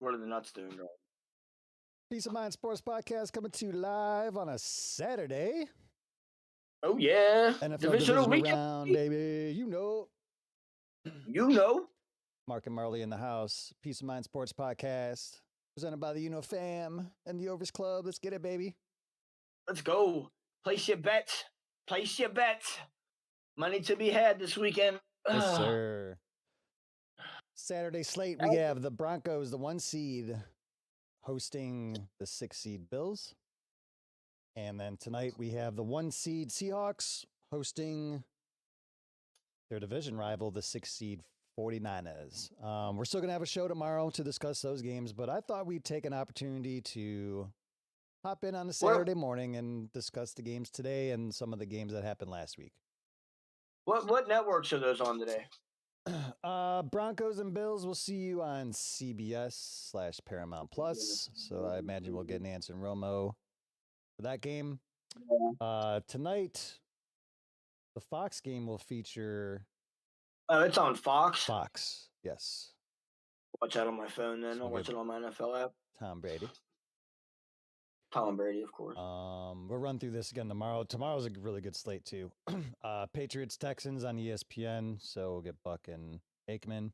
What are the nuts doing, bro? Peace of Mind Sports Podcast coming to you live on a Saturday. Oh, yeah. NFL Divisional weekend. Round, baby. You know. You know. Mark and Marley in the house. Peace of Mind Sports Podcast. Presented by the You Know Fam and the Overs Club. Let's get it, baby. Let's go. Place your bets. Place your bets. Money to be had this weekend. Yes, sir. Saturday slate, we have the Broncos, the 1 seed, hosting the 6 seed Bills. And then tonight we have the 1 seed Seahawks hosting their division rival, the 6 seed 49ers. We're still going to have a show tomorrow to discuss those games, but I thought we'd take an opportunity to hop in on a Saturday morning and discuss the games today and some of the games that happened last week. What networks are those on today? Broncos and Bills, we'll see you on CBS/Paramount Plus. So I imagine we'll get Nance and Romo for that game. Tonight, the Fox game will feature. Oh, it's on Fox? Fox, yes. Watch that on my phone then. I'll watch it on my NFL app. Tom Brady, of course. We'll run through this again tomorrow. Tomorrow's a really good slate too. Patriots Texans on ESPN, so we'll get Buck and Aikman.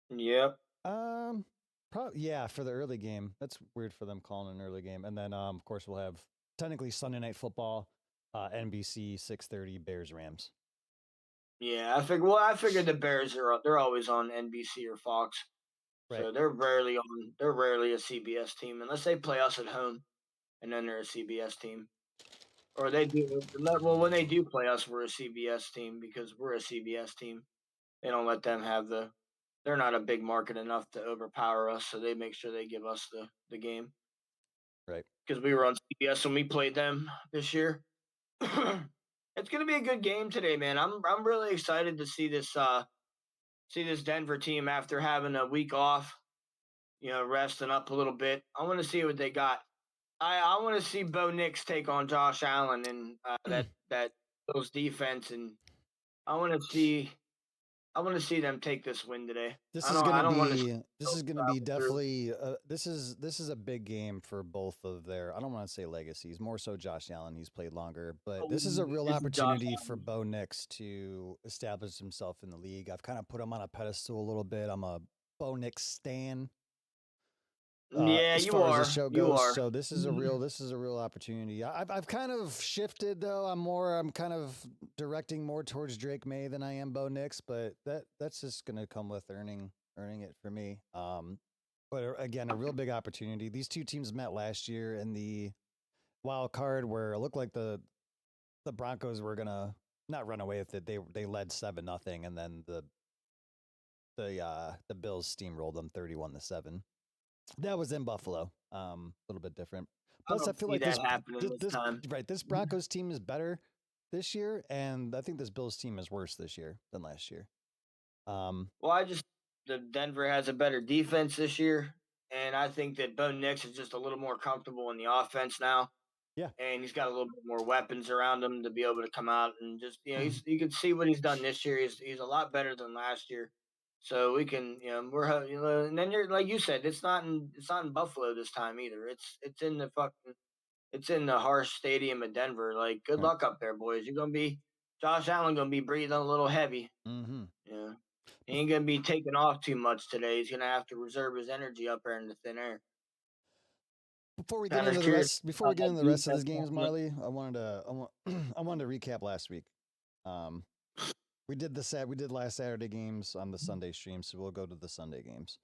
Yep. For the early game. That's weird for them calling an early game. And then of course we'll have technically Sunday Night Football, NBC 6:30 Bears Rams. Yeah, I figured the Bears they're always on NBC or Fox. Right. So they're rarely a CBS team unless they play us at home, and then they're a CBS team. Or they do when they do play us, we're a CBS team because we're a CBS team. They don't let them have they're not a big market enough to overpower us, so they make sure they give us the game. Right. Because we were on CBS when we played them this year. It's gonna be a good game today, man. I'm really excited to see this Denver team after having a week off, resting up a little bit. I want to see what they got. I want to see Bo Nix take on Josh Allen and that Bills defense, and I want to see them take this win today. This is going to be definitely this is a big game for both of their, I don't want to say legacies, more so Josh Allen. He's played longer, but this is a real opportunity for Bo Nix to establish himself in the league. I've kind of put him on a pedestal a little bit. I'm a Bo Nix stan. As far as the show goes, so this is a real opportunity. I've kind of shifted though. I'm kind of directing more towards Drake May than I am Bo Nix, but that's just going to come with earning it for me. But again, a real big opportunity. These two teams met last year in the wild card where it looked like the Broncos were gonna not run away with it. They led 7-0, and then the Bills steamrolled them 31-7. That was in Buffalo. A little bit different. Plus, I feel like this Broncos team is better this year, and I think this Bills team is worse this year than last year. The Denver has a better defense this year, and I think that Bo Nix is just a little more comfortable in the offense now. Yeah, and he's got a little bit more weapons around him to be able to come out and just you can see what he's done this year. He's a lot better than last year. So we can, and then you're like you said, it's not in Buffalo this time either. It's in the harsh stadium of Denver. Like, good luck up there, boys. Josh Allen gonna be breathing a little heavy. Mm-hmm. Yeah, he ain't gonna be taking off too much today. He's gonna have to reserve his energy up there in the thin air. Before we get into the rest of the games, Marley, I wanted to recap last week. We did last Saturday games on the Sunday stream, so we'll go to the Sunday games.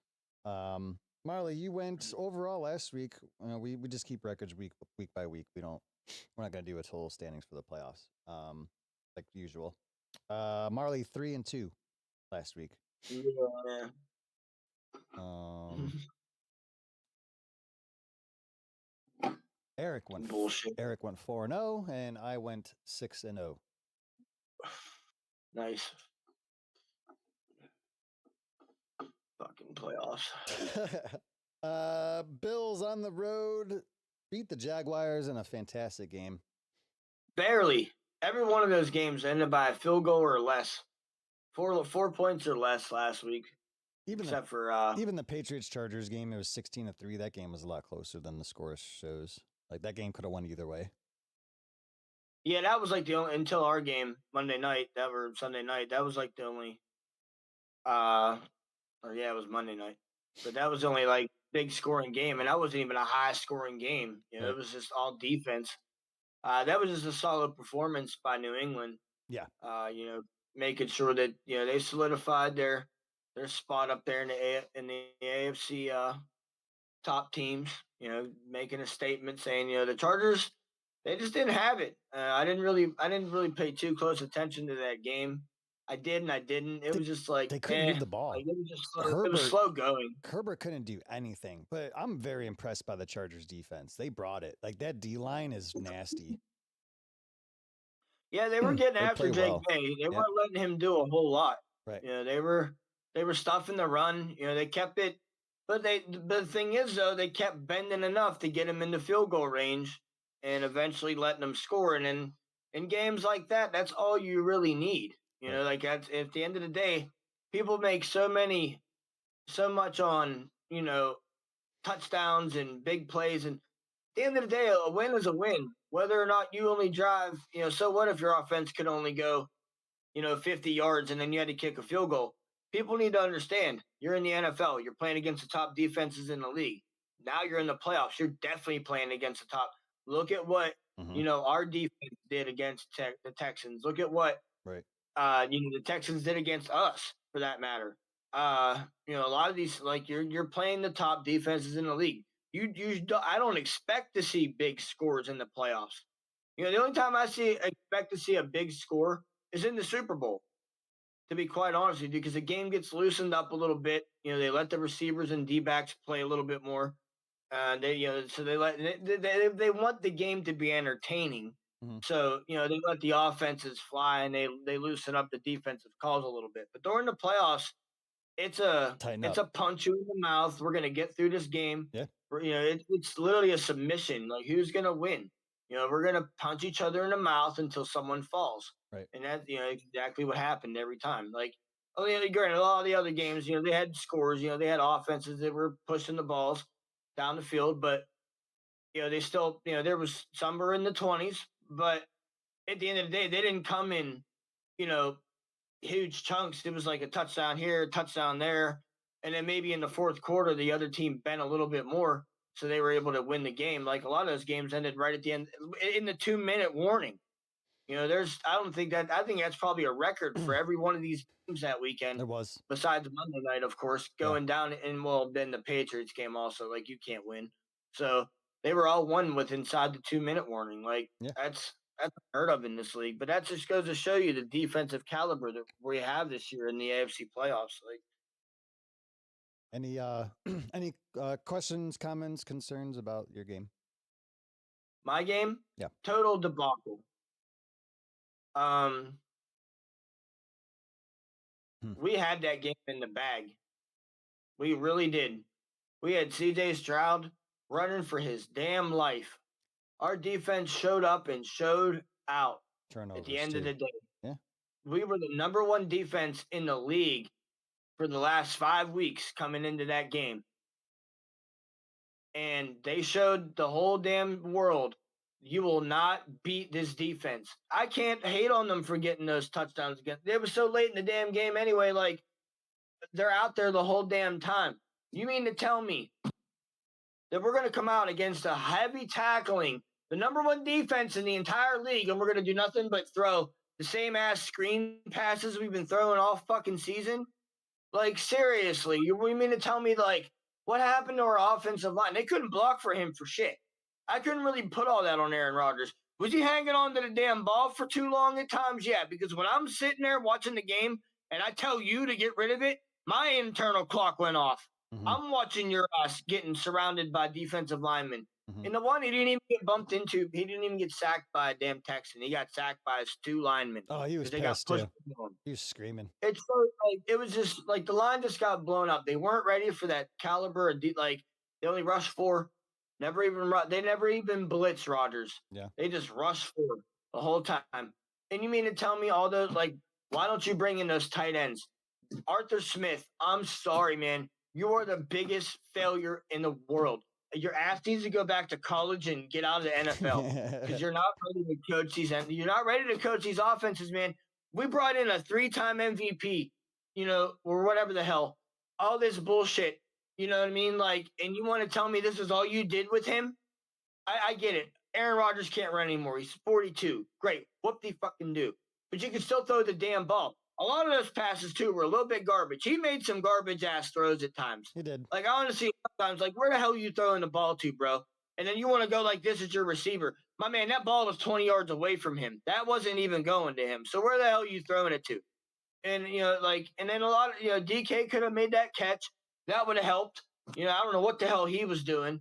Marley, you went overall last week. We just keep records week by week. We're not going to do a total standings for the playoffs, like usual. Marley 3-2 last week. Yeah. Eric went 4-0, and I went 6-0. Nice. Fucking playoffs. Bills on the road beat the Jaguars in a fantastic game. Barely. Every one of those games ended by a field goal or less. 4 points or less last week. except for even the Patriots Chargers game, it was 16-3. That game was a lot closer than the score shows. Like that game could have won either way. Yeah, that was like the only until our game Monday night, that were Sunday night. That was like the only or yeah, it was Monday night. But that was the only like big scoring game, and that wasn't even a high scoring game. You know, Right. it was just all defense. That was just a solid performance by New England. Yeah. You know, making sure that they solidified their spot up there in the AFC top teams. You know, making a statement saying the Chargers, they just didn't have it. I didn't really pay too close attention to that game. I did and I didn't. It was just like they couldn't move the ball. Like it was just slow. It was slow going. Herbert couldn't do anything, but I'm very impressed by the Chargers defense. They brought it. Like that D line is nasty. Yeah, they were getting after Jake well. Bay. They weren't letting him do a whole lot. Right. You know, they were stuffing the run. You know, they kept it, but the thing is though, they kept bending enough to get him into field goal range, and eventually letting him score. And then in games like that, that's all you really need. You know, like at the end of the day, people make so much on touchdowns and big plays, and at the end of the day, a win is a win. Whether or not you only drive, so what if your offense could only go, 50 yards and then you had to kick a field goal? People need to understand you're in the NFL. You're playing against the top defenses in the league. Now you're in the playoffs. You're definitely playing against the top. Look at what, our defense did against the Texans. Look at what, the Texans did against us, for that matter. A lot of these, like you're playing the top defenses in the league. I don't expect to see big scores in the playoffs. The only time I expect to see a big score is in the Super Bowl. To be quite honest with you, because the game gets loosened up a little bit. They let the receivers and D-backs play a little bit more. So they want the game to be entertaining. So they let the offenses fly and they loosen up the defensive calls a little bit. But during the playoffs, it's a punch you in the mouth. We're gonna get through this game. Yeah. It's literally a submission. Like who's gonna win? We're gonna punch each other in the mouth until someone falls. Right. And that's exactly what happened every time. Like, granted, a lot of the other games, they had scores. They had offenses that were pushing the balls down the field, but they still, there was some were in the 20s, but at the end of the day, they didn't come in, huge chunks. It was like a touchdown here, a touchdown there. And then maybe in the fourth quarter, the other team bent a little bit more. So they were able to win the game. Like a lot of those games ended right at the end in the 2-minute warning. I think that's probably a record for every one of these games that weekend. There was. Besides Monday night, of course, going down. And then the Patriots game also, like you can't win. So they were all won with inside the 2-minute warning. Like that's unheard of in this league. But that just goes to show you the defensive caliber that we have this year in the AFC playoffs. Like, any questions, comments, concerns about your game? My game? Yeah. Total debacle. We had that game in the bag. We really did. We had CJ Stroud running for his damn life. Our defense showed up and showed out. Turnovers at the end of the day. Yeah. We were the number one defense in the league for the last 5 weeks coming into that game. And they showed the whole damn world, you will not beat this defense. I can't hate on them for getting those touchdowns again. They were so late in the damn game anyway, like they're out there the whole damn time. You mean to tell me that we're going to come out against a heavy tackling, the number one defense in the entire league, and we're going to do nothing but throw the same ass screen passes we've been throwing all fucking season? Like, seriously, you mean to tell me, like, what happened to our offensive line? They couldn't block for him for shit. I couldn't really put all that on Aaron Rodgers. Was he hanging on to the damn ball for too long at times? Yeah, because when I'm sitting there watching the game and I tell you to get rid of it, my internal clock went off. Mm-hmm. I'm watching your ass getting surrounded by defensive linemen. Mm-hmm. And the one he didn't even get bumped into, he didn't even get sacked by a damn Texan. He got sacked by his 2 linemen. Oh, he was pissed too. He was screaming. It's so, like, it was just like the line just got blown up. They weren't ready for that caliber of like they only rushed 4. They never even blitzed Rodgers. Yeah. They just rushed 4 the whole time. And you mean to tell me all those, like, why don't you bring in those tight ends? Arthur Smith, I'm sorry, man. You are the biggest failure in the world. Your ass needs to go back to college and get out of the NFL because you're not ready to coach these. You're not ready to coach these offenses, man. We brought in a 3-time MVP, or whatever the hell. All this bullshit. You know what I mean? Like, and you want to tell me this is all you did with him? I get it. Aaron Rodgers can't run anymore. He's 42. Great. Whoop de fucking do. But you can still throw the damn ball. A lot of those passes, too, were a little bit garbage. He made some garbage ass throws at times. He did. Like, I want to see sometimes, like, where the hell are you throwing the ball to, bro? And then you want to go like this as your receiver. My man, that ball was 20 yards away from him. That wasn't even going to him. So where the hell are you throwing it to? And, and then a lot of, DK could have made that catch. That would have helped. I don't know what the hell he was doing.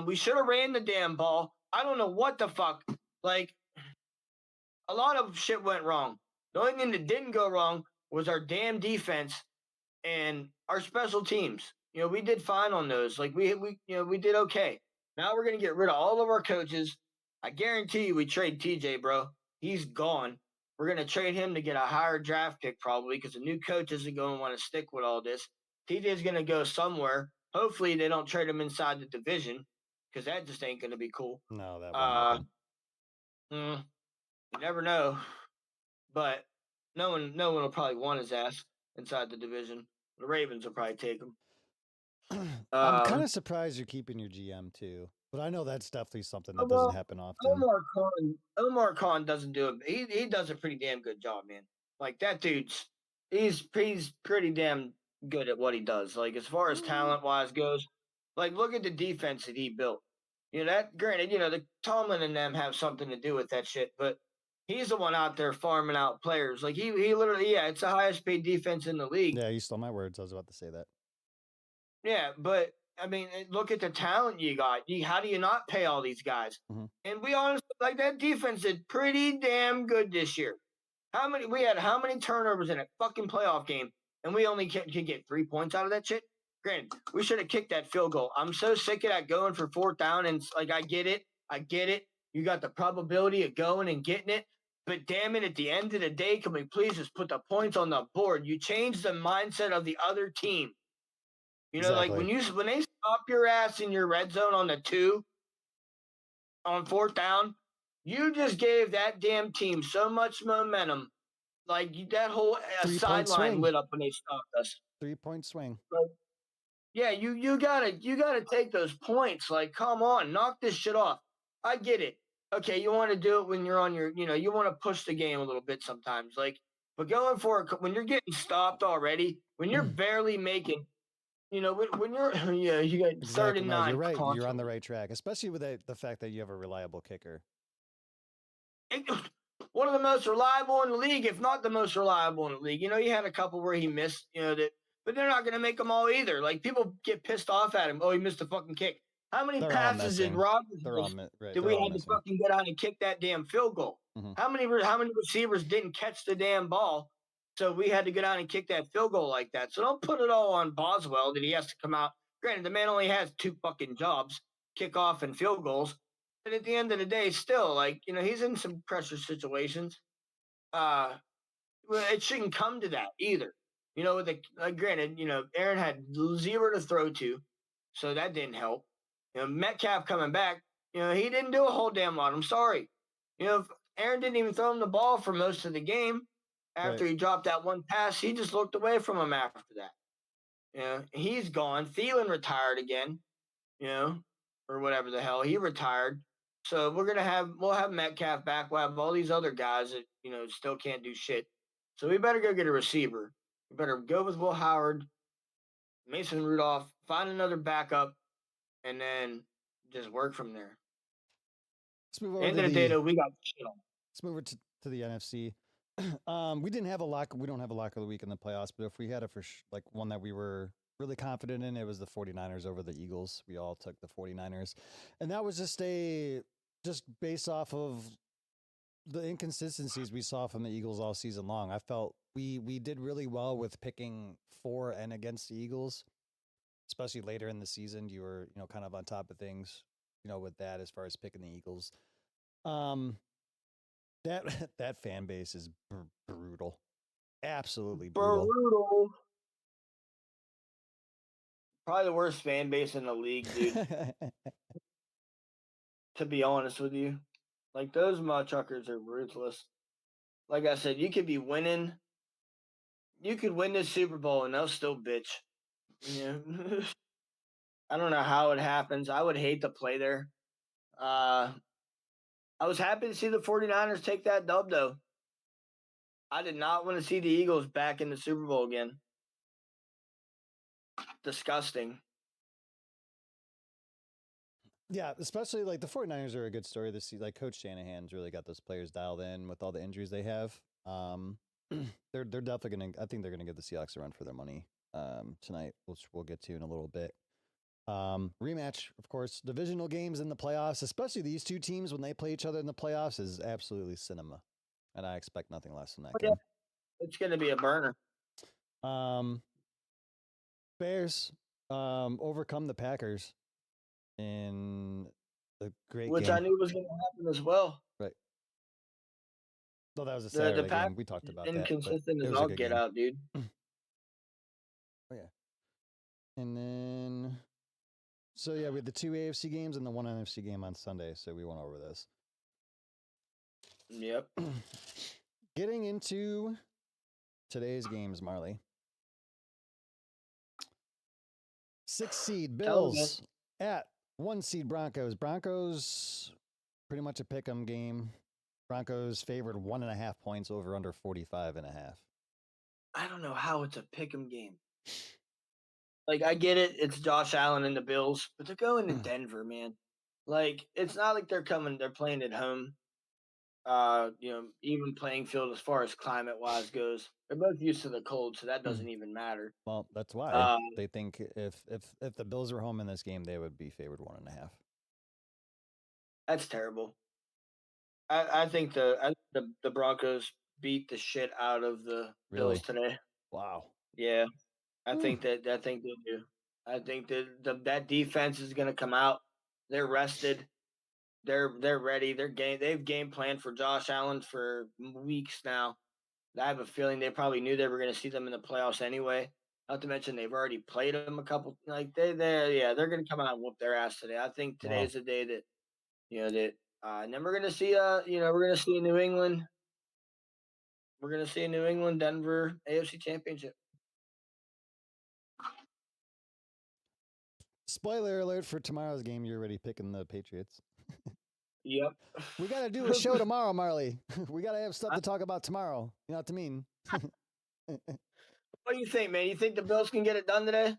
We should have ran the damn ball. I don't know what the fuck. Like, a lot of shit went wrong. The only thing that didn't go wrong was our damn defense and our special teams. We did fine on those. Like we did okay. Now we're gonna get rid of all of our coaches. I guarantee you, we trade TJ, bro. He's gone. We're gonna trade him to get a higher draft pick probably because the new coach isn't going to want to stick with all this. TJ's gonna go somewhere. Hopefully, they don't trade him inside the division because that just ain't gonna be cool. No, that won't happen. You never know, but no one will probably want his ass inside the division. The Ravens will probably take him. I'm kind of surprised you're keeping your GM too, but I know that's definitely something that doesn't happen often. Omar Khan doesn't do it. He does a pretty damn good job, man. Like that dude's he's pretty damn good at what he does. Like as far as talent wise goes, like look at the defense that he built. That granted, the Tomlin and them have something to do with that shit, but he's the one out there farming out players. Like he literally, it's the highest paid defense in the league. Yeah, you stole my words. I was about to say that. Yeah, but I mean, look at the talent you got. How do you not pay all these guys? Mm-hmm. And we honestly, like that defense did pretty damn good this year. We had how many turnovers in a fucking playoff game, and we only could get 3 points out of that shit? Granted, we should have kicked that field goal. I'm so sick of that going for 4th down, and like I get it. You got the probability of going and getting it, but damn it, at the end of the day, can we please just put the points on the board? You change the mindset of the other team. Exactly. Like when they stop your ass in your red zone on the 2 on 4th down, you just gave that damn team so much momentum. Like that whole sideline lit up when they stopped us. 3-point swing. Like, yeah, you gotta take those points. Like, come on, knock this shit off. I get it. Okay, you want to do it when you're on your, you want to push the game a little bit sometimes. Like, but going for it when you're getting stopped already, when you're barely making. When you're you got exactly, 3rd and 9. You're right. You're on the right track, especially with the fact that you have a reliable kicker. One of the most reliable in the league, if not the most reliable in the league. You had a couple where he missed, but they're not going to make them all either. Like people get pissed off at him. Oh, he missed a fucking kick. How many passes did Rodgers miss? Did we have to fucking get out and kick that damn field goal? Mm-hmm. How many receivers didn't catch the damn ball? So we had to get out and kick that field goal like that. So don't put it all on Boswell that he has to come out. Granted, the man only has 2 fucking jobs, kickoff and field goals. But at the end of the day, still, like, he's in some pressure situations. It shouldn't come to that either. Granted, Aaron had 0 to throw to, so that didn't help. Metcalf coming back, he didn't do a whole damn lot. I'm sorry. Aaron didn't even throw him the ball for most of the game. After he dropped that one pass, he just looked away from him after that. He's gone. Thielen retired again, or whatever the hell. He retired. So we'll have Metcalf back. We'll have all these other guys that, still can't do shit. So we better go get a receiver. We better go with Will Howard, Mason Rudolph, find another backup, and then just work from there. Let's move over End of the day, though, we got shit on. Let's move over to the NFC. We didn't have a lock. We don't have a lock of the week in the playoffs, but if we had one that we were really confident in, it was the 49ers over the Eagles. We all took the 49ers, and that was just based off of the inconsistencies we saw from the Eagles all season long. I felt we did really well with picking for and against the Eagles, especially later in the season. You were kind of on top of things, with that as far as picking the Eagles. That fan base is brutal. absolutely brutal. Brutal. Probably the worst fan base in the league, dude. To be honest with you, like those motherfuckers are ruthless. Like I said, you could be winning. You could win this Super Bowl and they'll still bitch. Yeah. I don't know how it happens. I would hate to play there. Uh, I was happy to see the 49ers take that dub, though. I did not want to see the Eagles back in the Super Bowl again. Disgusting. Yeah, especially like the 49ers are a good story this season. Like Coach Shanahan's really got those players dialed in with all the injuries they have. They're definitely gonna. I think they're gonna give the Seahawks a run for their money tonight, which we'll get to in a little bit. Rematch, of course, divisional games in the playoffs, especially these two teams when they play each other in the playoffs, is absolutely cinema, and I expect nothing less from that Yeah, game. it's going to be a burner. Bears overcome the Packers in the great Which game. I knew was going to happen as well. Right. Well, that was a Saturday game. We talked about that. Inconsistent It as was a I'll good get game. out, dude. Oh, yeah. And then, so yeah, we had the 2 AFC games and the 1 NFC game on Sunday. So we went over this. Yep. Getting into today's games, Marley. 6 seed Bills at 1 seed Broncos. Broncos, pretty much a pick 'em game. Broncos favored 1.5 points over under 45.5. I don't know how it's a pick 'em game. Like, I get it. It's Josh Allen and the Bills, but they're going to Denver, man. Like, it's not like they're playing at home. Even playing field as far as climate wise goes. They're both used to the cold, so that doesn't even matter. Well, that's why they think if the Bills were home in this game, they would be favored 1.5. That's terrible. I think the Broncos beat the shit out of the Bills today. Wow. Yeah, I think they do. I think that defense is going to come out. They're rested. They're ready. They've game planned for Josh Allen for weeks now. I have a feeling they probably knew they were going to see them in the playoffs anyway. Not to mention they've already played them a couple. Like they're going to come out and whoop their ass today. I think today is the day that and then we're going to see we're going to see New England. We're going to see a New England Denver AFC Championship. Spoiler alert for tomorrow's game. You're already picking the Patriots. Yep. We got to do a show tomorrow, Marley. We got to have stuff to talk about tomorrow. You know what I mean? What do you think, man? You think the Bills can get it done today?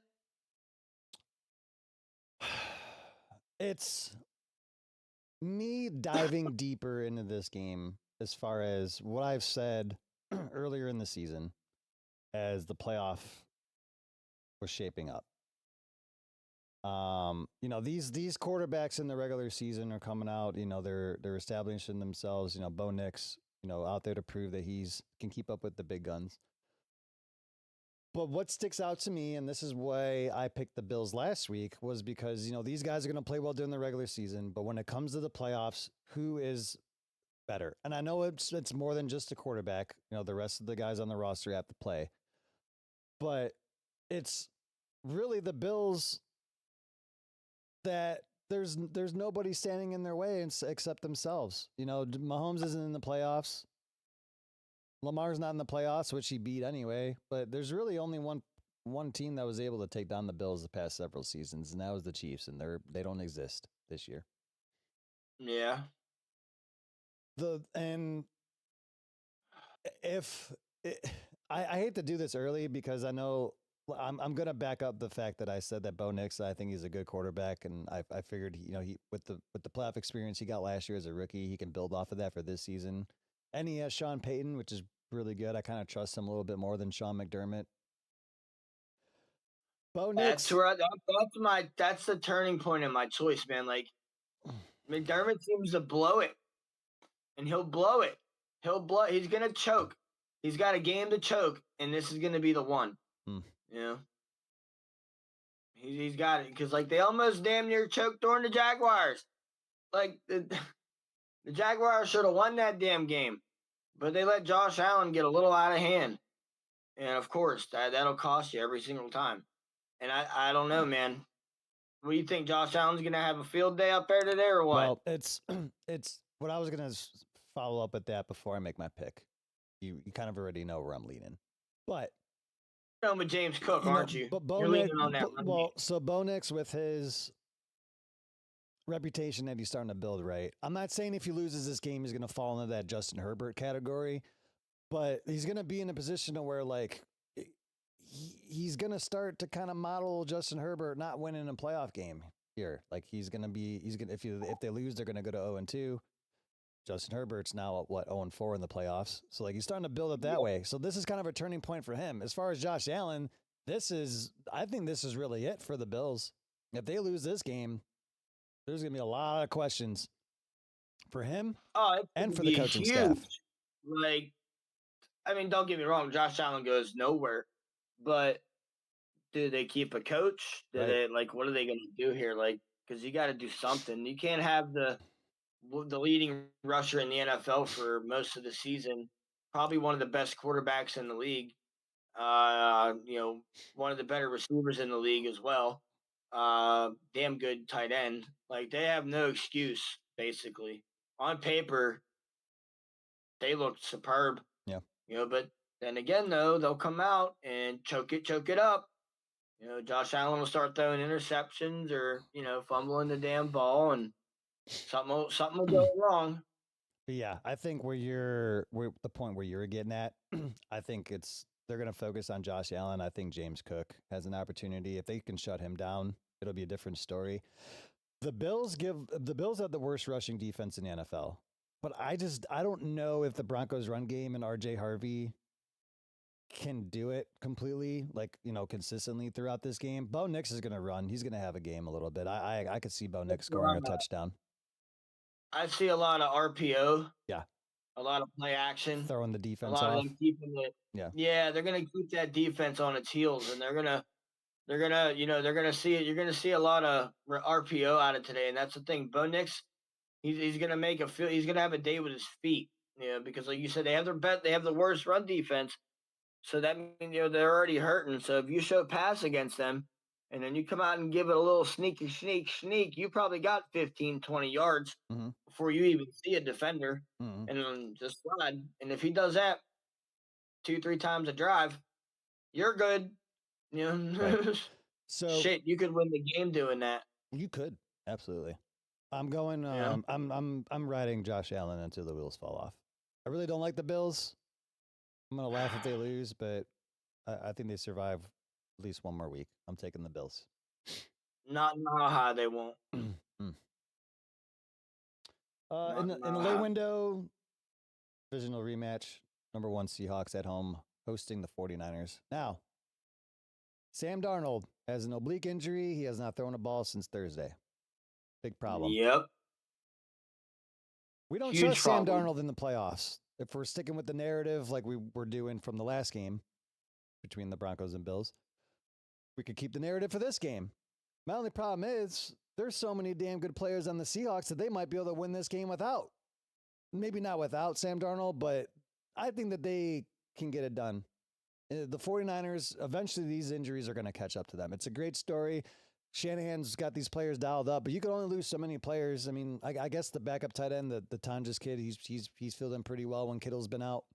It's me diving deeper into this game as far as what I've said earlier in the season as the playoff was shaping up. These quarterbacks in the regular season are coming out, they're establishing themselves, Bo Nix, out there to prove that he's can keep up with the big guns. But what sticks out to me, and this is why I picked the Bills last week, was because, these guys are going to play well during the regular season, but when it comes to the playoffs, who is better? And I know it's more than just a quarterback, the rest of the guys on the roster have to play. But it's really the Bills that there's nobody standing in their way except themselves. Mahomes isn't in the playoffs. Lamar's not in the playoffs, which he beat anyway. But there's really only one team that was able to take down the Bills the past several seasons, and that was the Chiefs, and they don't exist this year. Yeah. I hate to do this early because I know I'm going to back up the fact that I said that Bo Nix, I think he's a good quarterback, and I figured he with the playoff experience he got last year as a rookie, he can build off of that for this season. And he has Sean Payton, which is really good. I kind of trust him a little bit more than Sean McDermott. Bo Nix. That's the turning point in my choice, man. Like McDermott seems to blow it, and he'll blow it. He's gonna choke. He's got a game to choke, and this is gonna be the one. He's got it because they almost damn near choked during the Jaguars. Like the Jaguars should have won that damn game, but they let Josh Allen get a little out of hand. And of course, that'll cost you every single time. And I don't know, man. What do you think? Josh Allen's gonna have a field day up there today, or what? Well, it's it's what I was gonna follow up with that before I make my pick. You kind of already know where I'm leaning, but You're with James Cook, aren't you? but You're leaning on that run game. So Bo Nix with his reputation that he's starting to build, right? I'm not saying if he loses this game, he's going to fall into that Justin Herbert category, but he's going to be in a position to where like he's going to start to kind of model Justin Herbert not winning a playoff game here. Like he's going to if they lose, they're going to go to 0-2. Justin Herbert's now at what 0-4 in the playoffs. So like he's starting to build it that way. So this is kind of a turning point for him. As far as Josh Allen, I think this is really it for the Bills. If they lose this game, there's going to be a lot of questions for him and for the coaching staff. Like, I mean, don't get me wrong, Josh Allen goes nowhere, but do they keep a coach? Do they what are they going to do here? Like, because you got to do something. You can't have the leading rusher in the NFL for most of the season, probably one of the best quarterbacks in the league. One of the better receivers in the league as well. Damn good tight end. Like they have no excuse, basically. On paper, they looked superb. Yeah. But then again, though, they'll come out and choke it up. Josh Allen will start throwing interceptions or, fumbling the damn ball and something will go wrong. But yeah, I think where the point where you're getting at, I think they're going to focus on Josh Allen. I think James Cook has an opportunity. If they can shut him down, it'll be a different story. The Bills have the worst rushing defense in the NFL. But I don't know if the Broncos run game and RJ Harvey can do it completely, consistently throughout this game. Bo Nix is going to run. He's going to have a game a little bit. I could see Bo Nix scoring a touchdown. I see a lot of RPO. Yeah. A lot of play action. Throwing the defense off. A lot off. of them keeping it. Yeah, they're going to keep that defense on its heels, and they're going to see it. You're going to see a lot of RPO out of today, and that's the thing. Bo Nix, he's going to he's going to have a day with his feet, because like you said, they have the worst run defense. So that means, they're already hurting. So if you show pass against them and then you come out and give it a little sneak, you probably got 15, 20 yards before you even see a defender and then just slide. And if he does that 2-3 times a drive, you're good. Right. So shit, you could win the game doing that. You could. Absolutely. I'm going I'm riding Josh Allen until the wheels fall off. I really don't like the Bills. I'm going to laugh if they lose, but I think they survive at least one more week. I'm taking the Bills. Not high they won't. In the late window, divisional rematch, number 1 Seahawks at home, hosting the 49ers. Now, Sam Darnold has an oblique injury. He has not thrown a ball since Thursday. Big problem. Yep. We don't trust Sam Darnold in the playoffs. If we're sticking with the narrative like we were doing from the last game between the Broncos and Bills, we could keep the narrative for this game. My only problem is there's so many damn good players on the Seahawks that they might be able to win this game without. Maybe not without Sam Darnold, but I think that they can get it done. The 49ers, eventually these injuries are going to catch up to them. It's a great story. Shanahan's got these players dialed up, but you can only lose so many players. I mean, I guess the backup tight end, the Tonjes kid, he's filled in pretty well when Kittle's been out.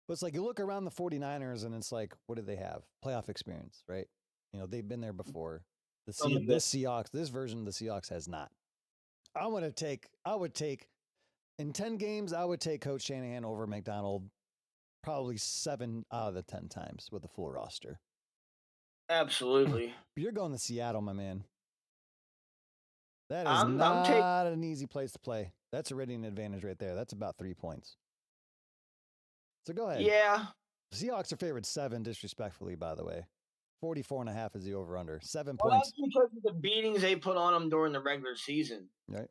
But it's like you look around the 49ers and it's like, what do they have? Playoff experience, right? They've been there before. This version of the Seahawks has not. I would take in 10 games, I would take Coach Shanahan over McDonald probably 7 out of the 10 times with a full roster. Absolutely. You're going to Seattle, my man. That is not an easy place to play. That's already an advantage right there. That's about 3 points. So go ahead. Yeah. Seahawks are favored 7, disrespectfully, by the way. 44.5 is the over-under. 7 well, points. That's because of the beatings they put on them during the regular season. Right.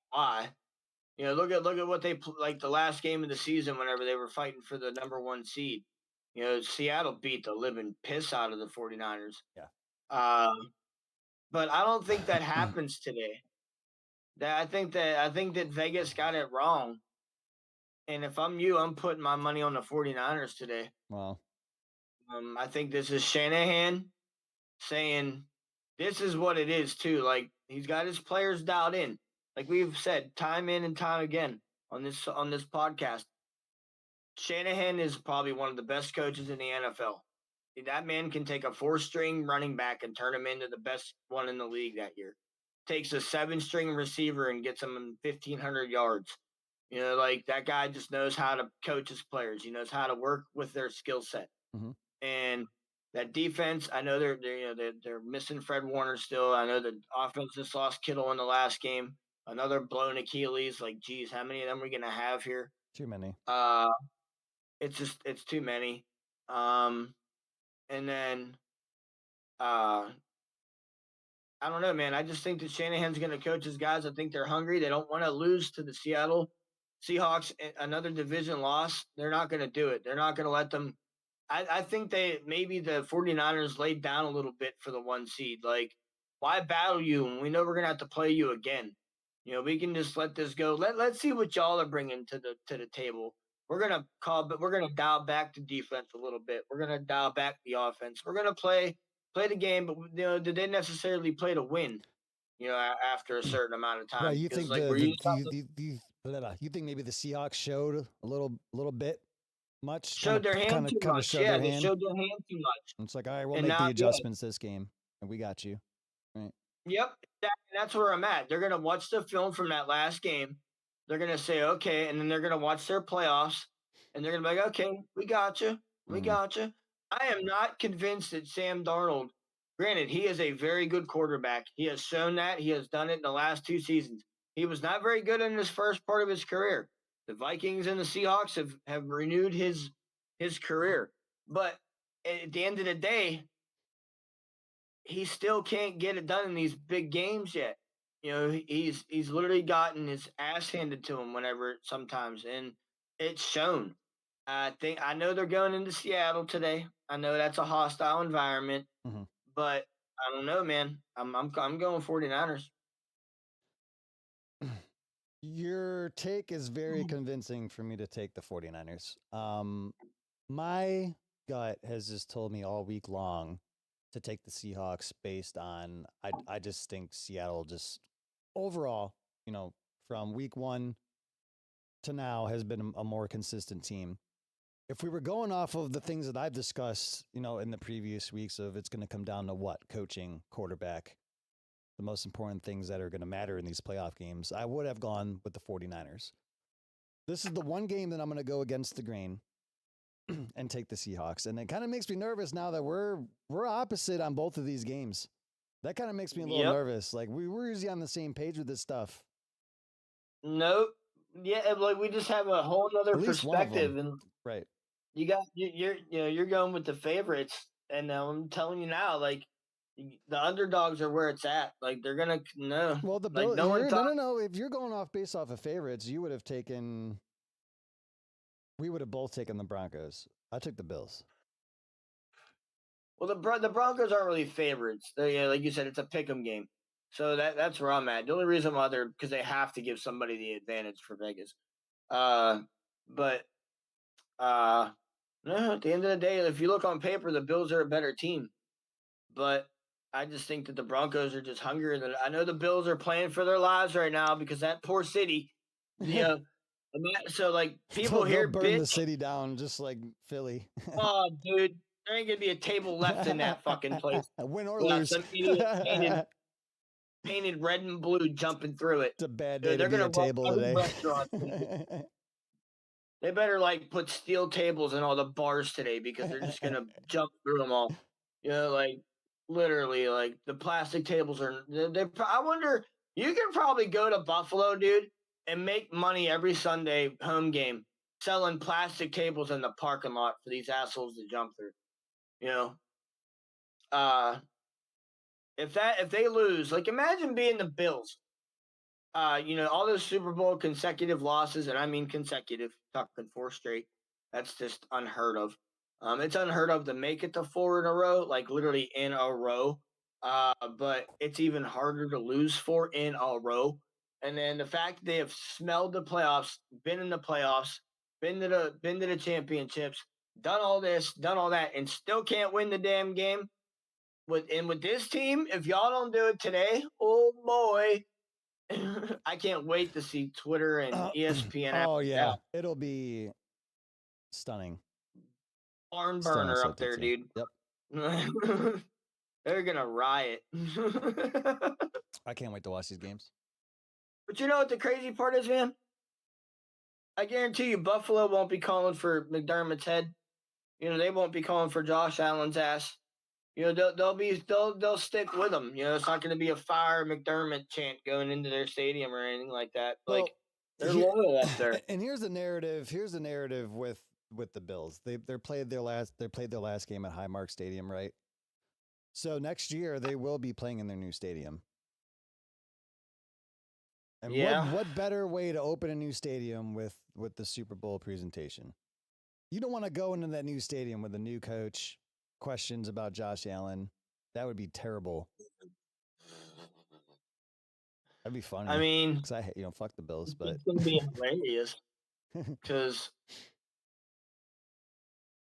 Why? Look at what they like the last game of the season whenever they were fighting for the number 1 seed. Seattle beat the living piss out of the 49ers. Yeah. But I don't think that happens today. I think that Vegas got it wrong. And if I'm you, I'm putting my money on the 49ers today. Well, I think this is Shanahan saying this is what it is too. Like he's got his players dialed in. Like we've said time in and time again on this podcast. Shanahan is probably one of the best coaches in the NFL. That man can take a 4-string running back and turn him into the best one in the league that year. Takes a 7-string receiver and gets him 1,500 yards. Like that guy just knows how to coach his players. He knows how to work with their skill set. Mhm. And that defense, I know they're missing Fred Warner still. I know the offense just lost Kittle in the last game. Another blown Achilles. Like, geez, how many of them are we gonna have here? Too many. It's too many. And then I don't know, man. I just think that Shanahan's going to coach his guys. I think they're hungry. They don't want to lose to the Seattle Seahawks. Another division loss. They're not going to do it. They're not going to let them. I think maybe the 49ers laid down a little bit for the 1 seed. Like, why battle you when we know we're going to have to play you again? We can just let this go. Let's see what y'all are bringing to the table. We're gonna but we're gonna dial back the defense a little bit. We're gonna dial back the offense. We're gonna play the game, but did they necessarily play to win? After a certain amount of time, Right. You because think like we're used you think maybe the Seahawks showed a little bit much, showed their hand too much. showed Yeah, their they hand. showed their hand too much. It's like, all right, we'll And make now, the adjustments this game, and we got you. Right. yep, that's where I'm at. They're gonna watch the film from that last game. They're gonna say okay, and then they're gonna watch their playoffs, and they're gonna be like, okay, we got you, we got you. I am not convinced that Sam Darnold. Granted, he is a very good quarterback. He has shown that. He has done it in the last 2 seasons. He was not very good in his first part of his career. The Vikings and the Seahawks have renewed his career, but at the end of the day, he still can't get it done in these big games yet. He's literally gotten his ass handed to him whenever sometimes, and it's shown. I know they're going into Seattle today. I know that's a hostile environment, but I don't know, man. I'm going 49ers. Your take is very convincing for me to take the 49ers. My gut has just told me all week long to take the Seahawks based on I just think Seattle just overall, from week 1 to now has been a more consistent team. If we were going off of the things that I've discussed, in the previous weeks of it's going to come down to what? Coaching, quarterback, the most important things that are going to matter in these playoff games, I would have gone with the 49ers. This is the one game that I'm going to go against the grain and take the Seahawks. And it kind of makes me nervous now that we're opposite on both of these games. That kind of makes me a little nervous. Like we're usually on the same page with this stuff. Nope. Yeah, like we just have a whole other perspective, and right. You're going with the favorites, and I'm telling you now, like the underdogs are where it's at. Like they're gonna no. Well, the like no. If you're going off based off of favorites, you would have taken. We would have both taken the Broncos. I took the Bills. Well, the Broncos aren't really favorites. Like you said, it's a pick'em game, so that's where I'm at. The only reason why because they have to give somebody the advantage for Vegas. But no, at the end of the day, if you look on paper, the Bills are a better team. But I just think that the Broncos are just hungrier. I know the Bills are playing for their lives right now because that poor city, so like people here burn the city down just like Philly. Oh, dude, there ain't gonna be a table left in that fucking place. Win or lose. Some idiot painted red and blue jumping through it. It's a bad day to be a table today. They better like put steel tables in all the bars today because they're just gonna jump through them all. Like literally, like the plastic tables are. I wonder. You can probably go to Buffalo, dude, and make money every Sunday home game selling plastic tables in the parking lot for these assholes to jump through. If they lose, like imagine being the Bills. All those Super Bowl consecutive losses, and I mean consecutive, talking 4 straight. That's just unheard of. It's unheard of to make it to 4 in a row, like literally in a row. But it's even harder to lose 4 in a row. And then the fact that they have smelled the playoffs, been in the playoffs, been to the championships, done all this, done all that, and still can't win the damn game. With this team, if y'all don't do it today, oh boy, I can't wait to see Twitter and ESPN. Oh yeah, it'll be stunning. Barn burner up there, dude. Yep. They're gonna riot. I can't wait to watch these games. But you know what the crazy part is, man? I guarantee you, Buffalo won't be calling for McDermott's head. You know, they won't be calling for Josh Allen's ass. You know, they'll stick with him. You know, it's not going to be a fire McDermott chant going into their stadium or anything like that. Well, like they're loyal up there. And here's the narrative. Here's the narrative with the Bills. They played their last game at Highmark Stadium, right? So next year they will be playing in their new stadium. And what better way to open a new stadium with the Super Bowl presentation? You don't want to go into that new stadium with a new coach, questions about Josh Allen. That would be terrible. That'd be funny. I mean, because I fuck the Bills, but it's gonna be hilarious because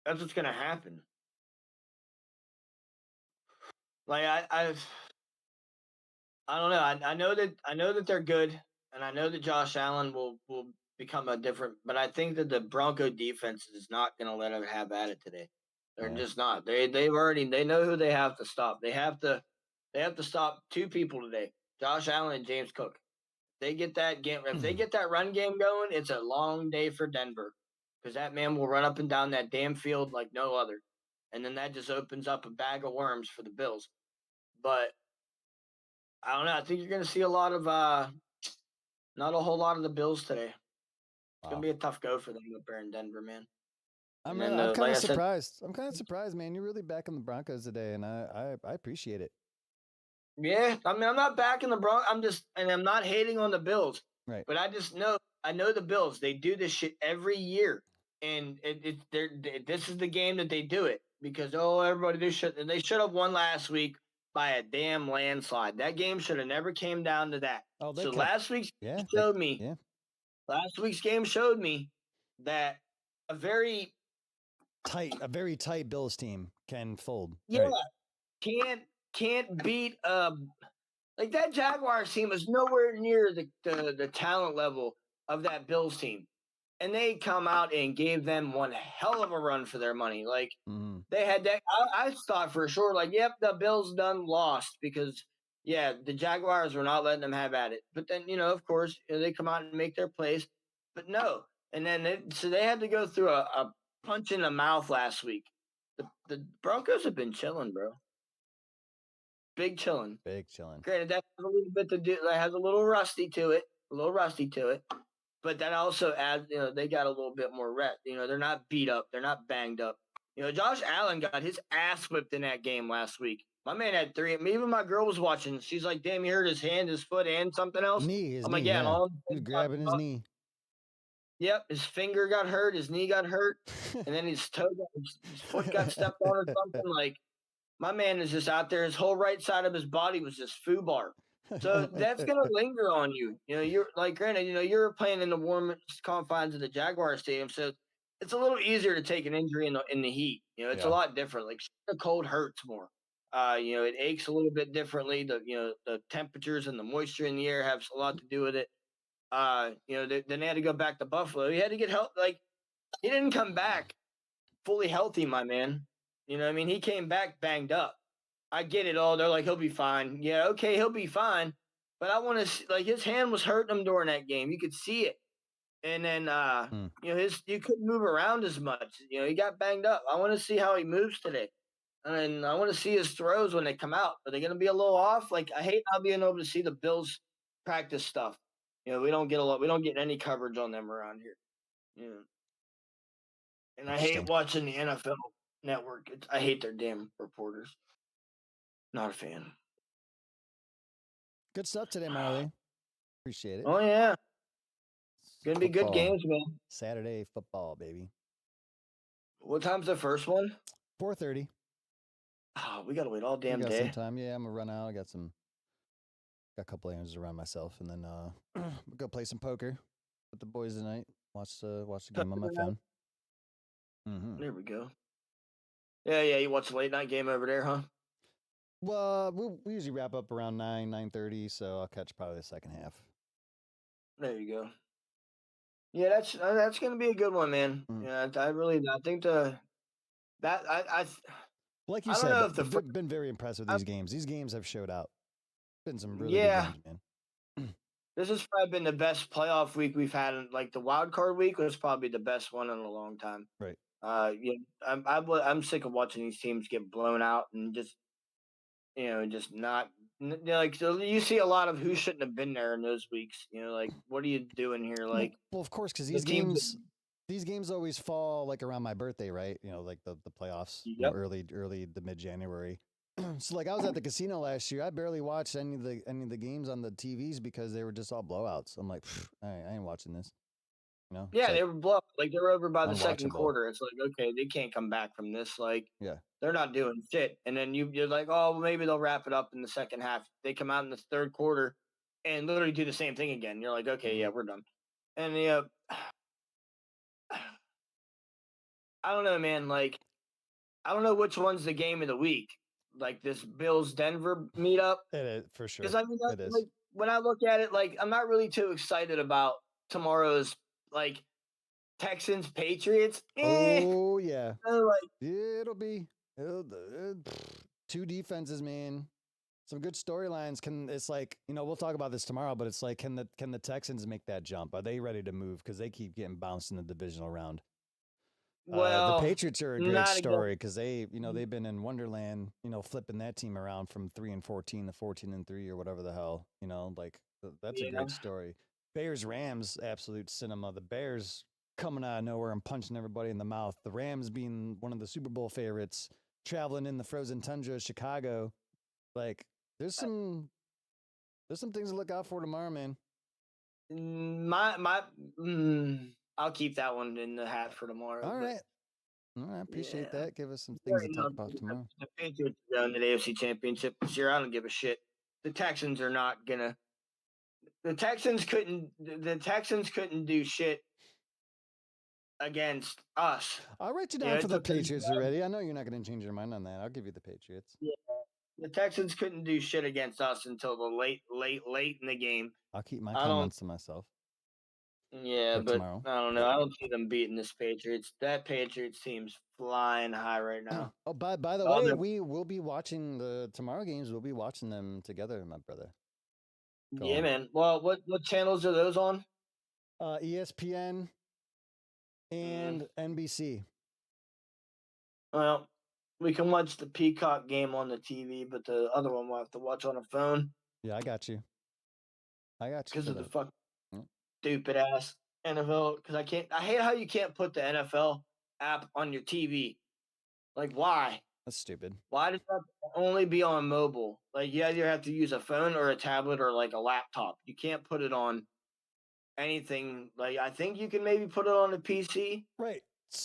that's what's gonna happen. Like I don't know. I know that they're good, and I know that Josh Allen will become a different. But I think that the Bronco defense is not going to let him have at it today. They're just not. They know who they have to stop. They have to stop two people today: Josh Allen and James Cook. They get that game. If they get that run game going, it's a long day for Denver because that man will run up and down that damn field like no other, and then that just opens up a bag of worms for the Bills. But I don't know. I think you're going to see a lot of not a whole lot of the Bills today. It's going to be a tough go for them up there in Denver, man. I'm kind of surprised. I'm kind of surprised, man. You're really backing the Broncos today, and I appreciate it. Yeah, I mean, I'm not backing the Broncos. I'm not hating on the Bills. Right. But I know the Bills. They do this shit every year, and this is the game that they do it because everybody they should have won last week by a damn landslide. That game should have never came down to that. Last week's game showed me. Yeah. Last week's game showed me that a very tight Bills team can fold. Yeah, right. Can't beat like that Jaguars team is nowhere near the talent level of that Bills team, and they come out and gave them one hell of a run for their money. Like they had that. I thought for sure, like, yep, the Bills done lost because the Jaguars were not letting them have at it. But then of course, they come out and make their plays. But no, and then they had to go through a punch in the mouth last week. The Broncos have been chilling, bro. Big chilling. Granted, that has a little bit to do. That has a little rusty to it. But that also adds. They got a little bit more rep. They're not beat up. They're not banged up. Josh Allen got his ass whipped in that game last week. My man had 3. Even my girl was watching. She's like, "Damn, he hurt his hand, his foot, and something else." I'm like, "Yeah." He was grabbing his knee. Yep, his finger got hurt, his knee got hurt, and then his foot got stepped on or something. Like, my man is just out there. His whole right side of his body was just foobar. So that's gonna linger on you. You're like, granted, you're playing in the warm confines of the Jaguar Stadium, so it's a little easier to take an injury in the heat. It's a lot different. Like the cold hurts more. It aches a little bit differently. The temperatures and the moisture in the air have a lot to do with it. Then they had to go back to Buffalo. He had to get help. Like, he didn't come back fully healthy, my man. I mean, he came back banged up. I get it all. They're like, he'll be fine. Yeah, okay, he'll be fine. But I want to see, like, his hand was hurting him during that game. You could see it. And then, you couldn't move around as much. He got banged up. I want to see how he moves today. And I want to see his throws when they come out. Are they going to be a little off? Like, I hate not being able to see the Bills practice stuff. We don't get any coverage on them around here. And I hate watching the NFL Network. I hate their damn reporters. Not a fan. Good stuff today, Marley. Appreciate it. Oh yeah, gonna be good games, man. Saturday football, baby. What time's the first one? 4:30. Oh, we gotta wait all damn day. Some time. Yeah, I'm gonna run out. I got a couple errands to run myself, and then we'll go play some poker with the boys tonight. Watch the game on my phone. Mm-hmm. There we go. Yeah. You watch the late night game over there, huh? Well, we usually wrap up around 9:30, so I'll catch probably the second half. There you go. Yeah, that's gonna be a good one, man. Mm. Yeah, I think that Like you I don't said, know if the I've been very impressed with these games. These games have showed out. Been some really good yeah, games, man. this has probably been the best playoff week we've had. Like the wild card week was probably the best one in a long time. Right. Yeah, I'm sick of watching these teams get blown out and just just not like so you see a lot of who shouldn't have been there in those weeks. Like what are you doing here? Like Well, of course, because the teams. these games always fall like around my birthday, right? Like the playoffs, Yep. early to mid January. So like I was at the casino last year. I barely watched any of the games on the TVs because they were just all blowouts. I'm like, I ain't watching this. It's Yeah, like they were blown. Like they were over by the second unwatchable. quarter. It's like okay, they can't come back from this. Like Yeah. they're not doing shit. And then you're like, oh, well, maybe they'll wrap it up in the second half. They come out in the third quarter and literally do the same thing again. You're like, okay, yeah, we're done. And I don't know, man. Like I don't know which one's the game of the week. Like this Bills Denver meetup. It is for sure. Because I mean, It is. like when I look at it, like I'm not really too excited about tomorrow's like Texans Patriots. Oh yeah. Like It'll be two defenses, man. Some good storylines. It's like we'll talk about this tomorrow, but it's like can the Texans make that jump? Are they ready to move? Because they keep getting bounced in the divisional round. The Patriots are a great story because they've been in Wonderland, flipping that team around from 3-14 to 14-3 or whatever the hell, like that's a great story. Bears Rams, absolute cinema. The Bears coming out of nowhere and punching everybody in the mouth. The Rams being one of the Super Bowl favorites, traveling in the frozen tundra of Chicago. Like there's some things to look out for tomorrow, man. I'll keep that one in the hat for tomorrow. All right. I appreciate that. Give us some Yeah, things to talk about tomorrow. The Patriots are going to the AFC Championship this year. I don't give a shit. The Texans are not gonna. The Texans couldn't do shit against us. I'll write you down for the Patriots already. I know you're not going to change your mind on that. I'll give you the Patriots. Yeah, the Texans couldn't do shit against us until the late in the game. I'll keep my comments to myself. Yeah, but tomorrow. I don't know. I don't see them beating this Patriots. That Patriots team's flying high right now. Oh, by the way, we will be watching the tomorrow games. We'll be watching them together, my brother. Yeah, man. Well, what channels are those on? ESPN and NBC. Well, we can watch the Peacock game on the TV, but the other one we'll have to watch on a phone. Yeah, I got you. Because of the fuck stupid ass NFL. Because I hate how you can't put the NFL app on your TV. Like, why? That's stupid. Why does that only be on mobile? Like, you either have to use a phone or a tablet or like a laptop. You can't put it on anything. Like, I think you can maybe put it on a PC. Right.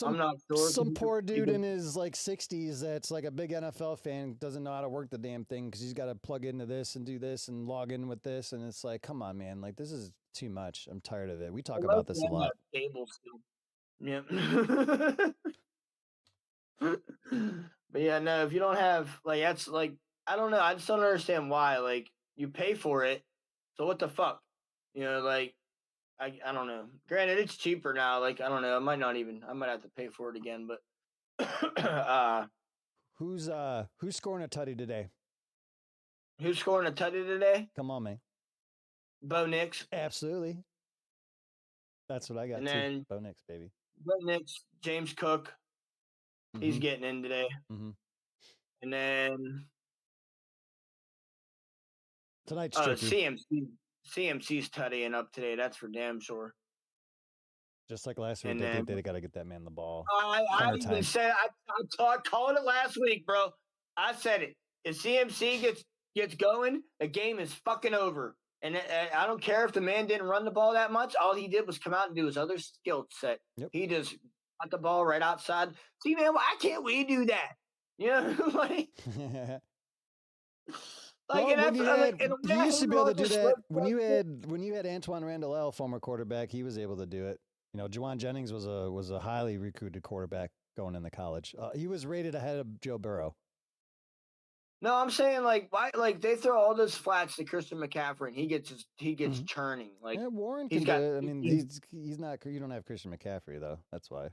I'm not sure. Some poor dude in his like 60s that's like a big NFL fan doesn't know how to work the damn thing because he's got to plug into this and do this and log in with this. And it's like, come on, man. Like, this is too much. I'm tired of it. We talk about this a lot. Cable still. Yeah. But yeah, no, if you don't have like that's like I don't know, I just don't understand why. Like you pay for it, so what the fuck? Like I don't know. Granted, it's cheaper now. Like I don't know, I might have to pay for it again. But who's scoring a tutty today? Who's scoring a tutty today? Come on, man. Bo Nix. Absolutely. That's what I got. And then Bo Nix, baby. Bo Nix, James Cook. Mm-hmm. He's getting in today. Mm-hmm. And then tonight's CMC's tuttying up today. That's for damn sure. Just like last week, they got to get that man the ball. I even said I called it last week, bro. I said it. If CMC gets going, the game is fucking over. And I don't care if the man didn't run the ball that much. All he did was come out and do his other skill set. Yep. He just got the ball right outside. See, man, why can't we do that? Like, you used to be able to do that when you had Antoine Randall, former quarterback. He was able to do it. Juwan Jennings was a highly recruited quarterback going into college. He was rated ahead of Joe Burrow. No, I'm saying like why like they throw all those flats to Christian McCaffrey and he gets churning. Like Yeah, Warren he's can do got it. I mean, he's not. You don't have Christian McCaffrey though. That's why.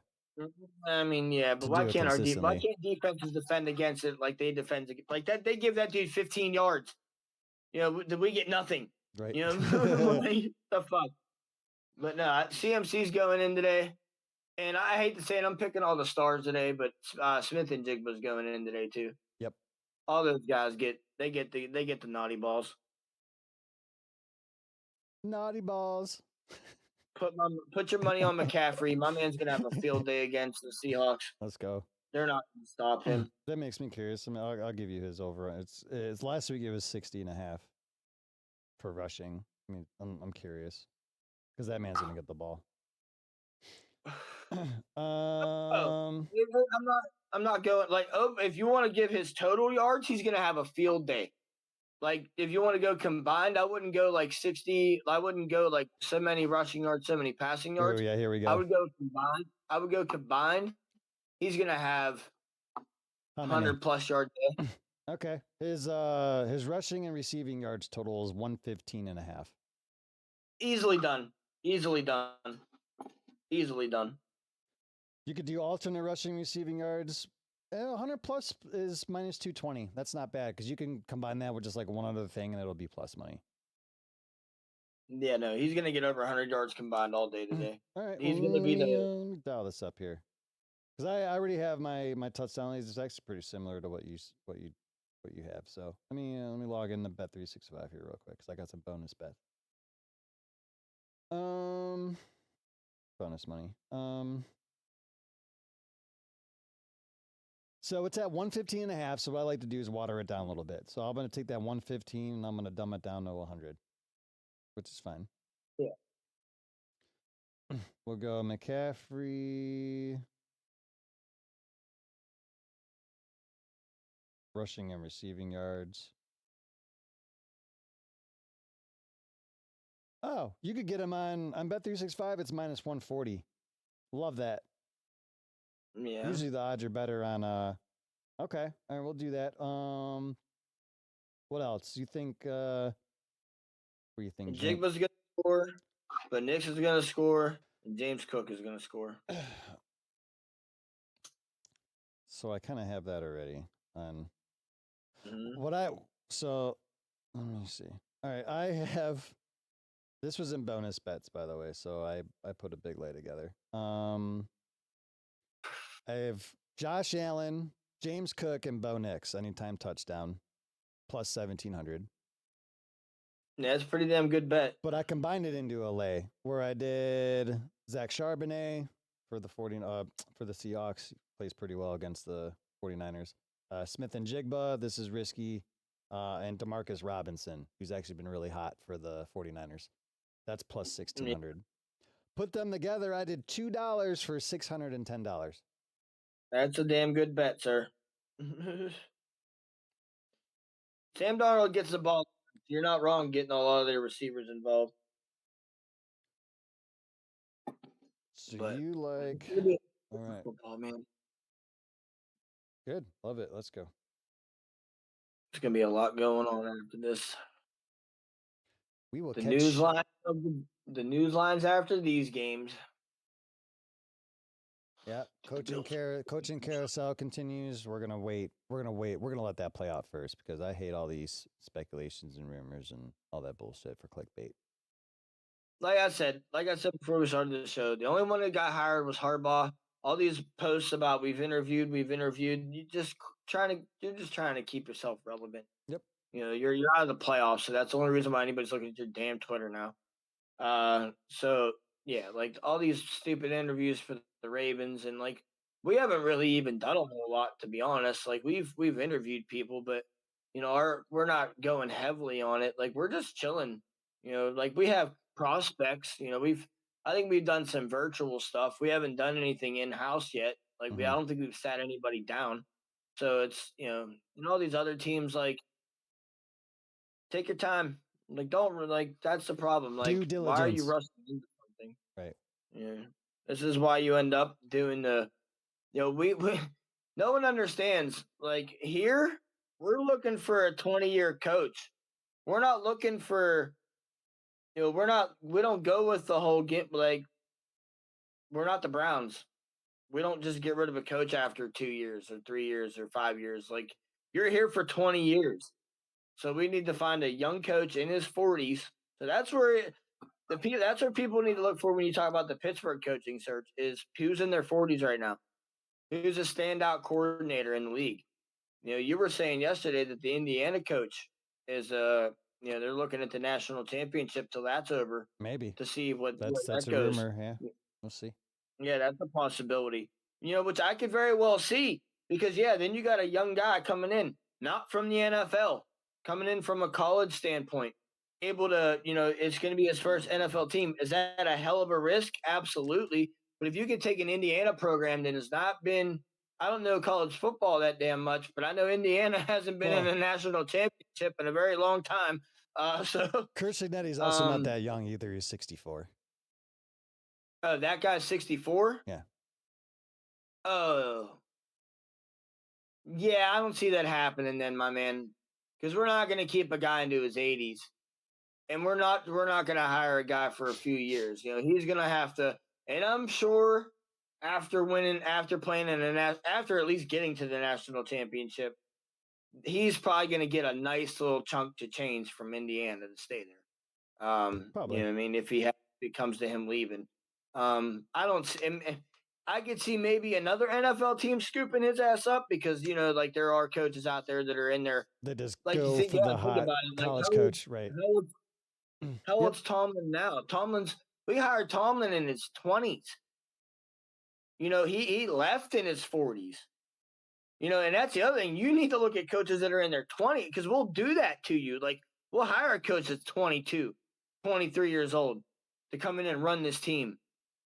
I mean, yeah, but To why do it can't why consistently. can't defenses defend against it like they defend like that? They give that dude 15 yards. You know, did we get nothing? Right. You know, like, the fuck. But no, CMC's going in today, and I hate to say it, I'm picking all the stars today, but Smith and Jigba's going in today too. Yep. All those guys get the naughty balls. Naughty balls. Put your money on McCaffrey. My man's gonna have a field day against the Seahawks. Let's go. They're not gonna stop him. That makes me curious. I mean, I'll give you his over. It's last week it was 60.5 for rushing. I mean, I'm curious because that man's gonna get the ball. I'm not going like if you want to give his total yards, he's gonna have a field day. Like if you want to go combined, I wouldn't go like 60. I wouldn't go like so many rushing yards, so many passing yards. Oh yeah, here we go. I would go combined. He's gonna have 100+ yard day. Okay. His rushing and receiving yards total is 115.5. Easily done. Easily done. Easily done. You could do alternate rushing receiving yards. 100 plus is minus 220. That's not bad because you can combine that with just like one other thing and it'll be plus money. Yeah, no, he's gonna get over 100 yards combined all day today. All right, he's gonna be the. Let me dial this up here because I already have my touchdown leads. It's actually pretty similar to what you have. So let me log in to Bet365 here real quick because I got some bonus bet. Bonus money. So it's at 115.5. So what I like to do is water it down a little bit. So I'm going to take that 115 and I'm going to dumb it down to 100, which is fine. Yeah. We'll go McCaffrey. Rushing and receiving yards. Oh, you could get him on Bet365. It's minus 140. Love that. Yeah. Usually the odds are better on okay. All right, we'll do that. What else? You think what do you think? Jigba's gonna score, but Nix is gonna score, and James Cook is gonna score. So I kind of have that already on Mm-hmm. so let me see. All right, I have this was in bonus bets, by the way, so I put a big lay together. I have Josh Allen, James Cook, and Bo Nix anytime touchdown, plus 1,700. Yeah, that's a pretty damn good bet. But I combined it into a lay where I did Zach Charbonnet for the for the Seahawks. He plays pretty well against the 49ers. Smith and Jigba, this is risky. And DeMarcus Robinson, who's actually been really hot for the 49ers. That's plus 1,600. Put them together, I did $2 for $610. That's a damn good bet, sir. Sam Darnold gets the ball. You're not wrong getting a lot of their receivers involved. So but you like all right. Football, man. Good. Love it. Let's go. There's gonna be a lot going on after this. We will the catch news line of the news lines after these games. Yeah, coaching carousel continues. We're gonna wait. We're gonna let that play out first because I hate all these speculations and rumors and all that bullshit for clickbait. Like I said before we started the show, the only one that got hired was Harbaugh. All these posts about we've interviewed, you're just trying to keep yourself relevant. Yep. You know, you're out of the playoffs, so that's the only reason why anybody's looking at your damn Twitter now. So yeah, like all these stupid interviews for the Ravens, and like we haven't really even done a whole lot, to be honest. Like we've interviewed people, but you know, we're not going heavily on it. Like we're just chilling. You know, like we have prospects. You know, I think we've done some virtual stuff. We haven't done anything in house yet. Like I don't think we've sat anybody down. So it's and all these other teams, like take your time. Like don't like that's the problem. Like Due diligence. Why are you rushing into something? Right. Yeah. This is why you end up doing the we no one understands. Like here, we're looking for a 20-year coach. We're not looking for, we don't go with the whole get like we're not the Browns. We don't just get rid of a coach after 2 years or 3 years or 5 years. Like you're here for 20 years. So we need to find a young coach in his 40s. So that's where people need to look for when you talk about the Pittsburgh coaching search is who's in their 40s right now. Who's a standout coordinator in the league? You were saying yesterday that the Indiana coach is they're looking at the national championship till that's over Maybe to see what that's that a goes. rumor. Yeah, we'll see. Yeah, that's a possibility. Which I could very well see because then you got a young guy coming in, not from the NFL, coming in from a college standpoint, able to, it's going to be his first NFL team. Is that a hell of a risk? Absolutely. But if you could take an Indiana program that has not been, I don't know college football that damn much, but I know Indiana hasn't been in a national championship in a very long time. So Kurt Signetti's also not that young either. He's 64. Oh, that guy's 64? Yeah. Oh. Yeah, I don't see that happening then, my man. Because we're not going to keep a guy into his 80s. And we're not going to hire a guy for a few years. He's going to have to, and I'm sure after playing after at least getting to the national championship, he's probably going to get a nice little chunk to change from Indiana to stay there. Probably. You know what I mean? If it comes to him leaving, I could see maybe another NFL team scooping his ass up because like there are coaches out there that are in there. They just Like go for the hot college coach, right? How old's Tomlin now? We hired Tomlin in his 20s. He left in his 40s. And that's the other thing. You need to look at coaches that are in their 20s because we'll do that to you. Like we'll hire a coach that's 22, 23 years old to come in and run this team.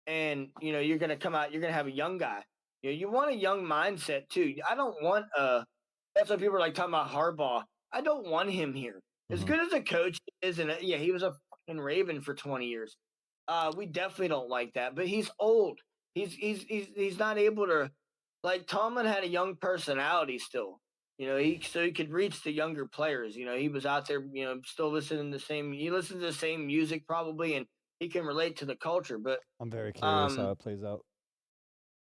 And, you're going to come out, you're going to have a young guy. You want a young mindset too. I don't want that's what people are like talking about Harbaugh. I don't want him here. As good as a coach is, and he was a fucking Raven for 20 years. We definitely don't like that, but he's old. He's not able to, like Tomlin had a young personality still. He could reach the younger players. He was out there, still listening to he listens to the same music probably, and he can relate to the culture. But I'm very curious how it plays out.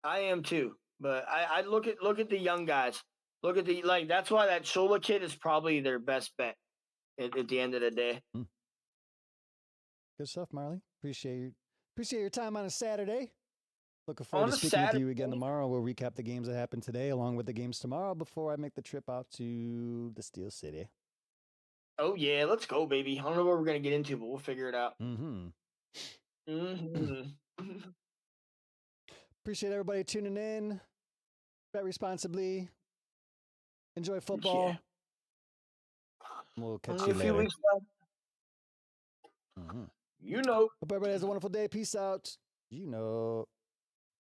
I am too. But I look at the young guys. Look at that's why that Shola kid is probably their best bet at the end of the day. Good stuff, Marley. Appreciate your time on a Saturday. Looking forward to speaking with you again tomorrow. We'll recap the games that happened today along with the games tomorrow before I make the trip out to the Steel City. Oh, yeah. Let's go, baby. I don't know what we're going to get into, but we'll figure it out. Appreciate everybody tuning in. Bet responsibly. Enjoy football. Yeah. We'll catch you later. Hope everybody has a wonderful day. Peace out.